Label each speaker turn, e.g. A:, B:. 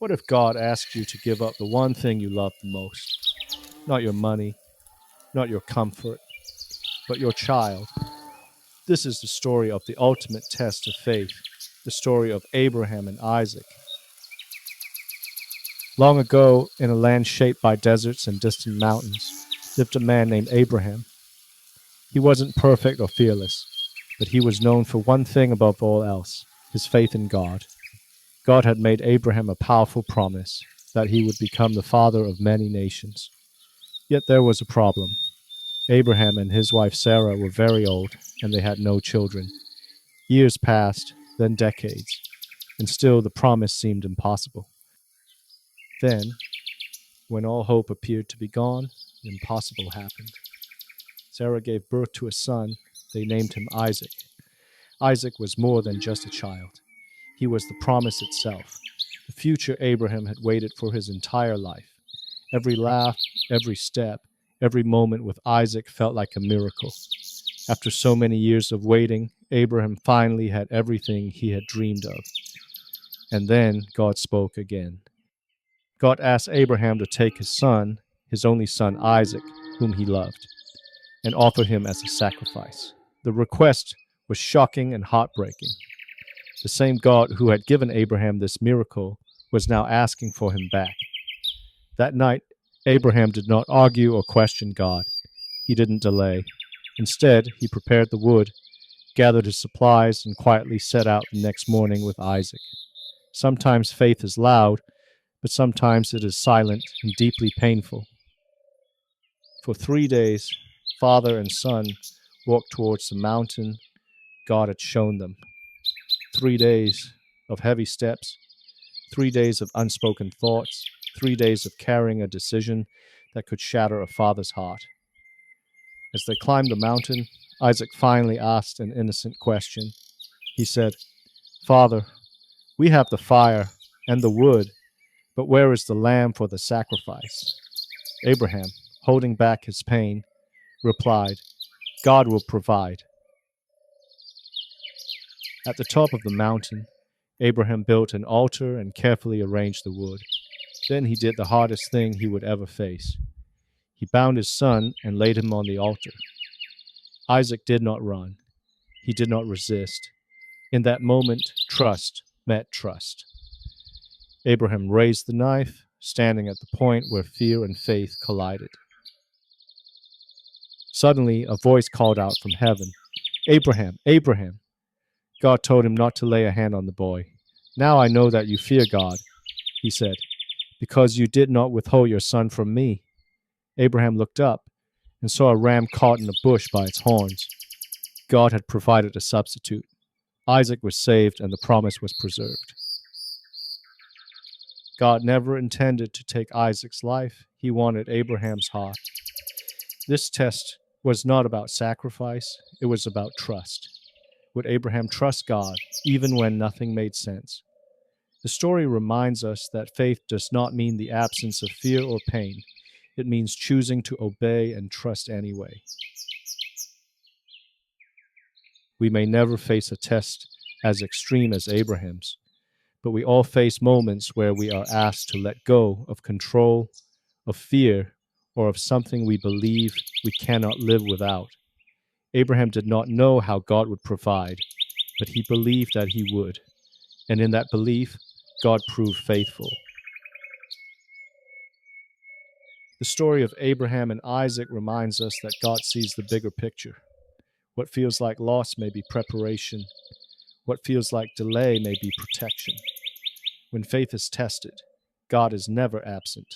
A: What if God asked you to give up the one thing you love the most? Not your money, not your comfort, but your child. This is the story of the ultimate test of faith, the story of Abraham and Isaac. Long ago, in a land shaped by deserts and distant mountains, lived a man named Abraham. He wasn't perfect or fearless, but he was known for one thing above all else, his faith in God. God had made Abraham a powerful promise that he would become the father of many nations. Yet there was a problem. Abraham and his wife Sarah were very old, and they had no children. Years passed, then decades, and still the promise seemed impossible. Then, when all hope appeared to be gone, the impossible happened. Sarah gave birth to a son. They named him Isaac. Isaac was more than just a child. He was the promise itself, the future Abraham had waited for his entire life. Every laugh, every step, every moment with Isaac felt like a miracle. After so many years of waiting, Abraham finally had everything he had dreamed of. And then God spoke again. God asked Abraham to take his son, his only son Isaac, whom he loved, and offer him as a sacrifice. The request was shocking and heartbreaking. The same God who had given Abraham this miracle was now asking for him back. That night, Abraham did not argue or question God. He didn't delay. Instead, he prepared the wood, gathered his supplies, and quietly set out the next morning with Isaac. Sometimes faith is loud, but sometimes it is silent and deeply painful. For 3 days, father and son walked towards the mountain God had shown them. 3 days of heavy steps, 3 days of unspoken thoughts, 3 days of carrying a decision that could shatter a father's heart. As they climbed the mountain, Isaac finally asked an innocent question. He said, "Father, we have the fire and the wood, but where is the lamb for the sacrifice?" Abraham, holding back his pain, replied, "God will provide." At the top of the mountain, Abraham built an altar and carefully arranged the wood. Then he did the hardest thing he would ever face. He bound his son and laid him on the altar. Isaac did not run. He did not resist. In that moment, trust met trust. Abraham raised the knife, standing at the point where fear and faith collided. Suddenly, a voice called out from heaven, "Abraham, Abraham!" God told him not to lay a hand on the boy. "Now I know that you fear God," he said, "because you did not withhold your son from me." Abraham looked up and saw a ram caught in a bush by its horns. God had provided a substitute. Isaac was saved and the promise was preserved. God never intended to take Isaac's life. He wanted Abraham's heart. This test was not about sacrifice. It was about trust. Would Abraham trust God even when nothing made sense? The story reminds us that faith does not mean the absence of fear or pain. It means choosing to obey and trust anyway. We may never face a test as extreme as Abraham's, but we all face moments where we are asked to let go of control, of fear, or of something we believe we cannot live without. Abraham did not know how God would provide, but he believed that he would. And in that belief, God proved faithful. The story of Abraham and Isaac reminds us that God sees the bigger picture. What feels like loss may be preparation. What feels like delay may be protection. When faith is tested, God is never absent.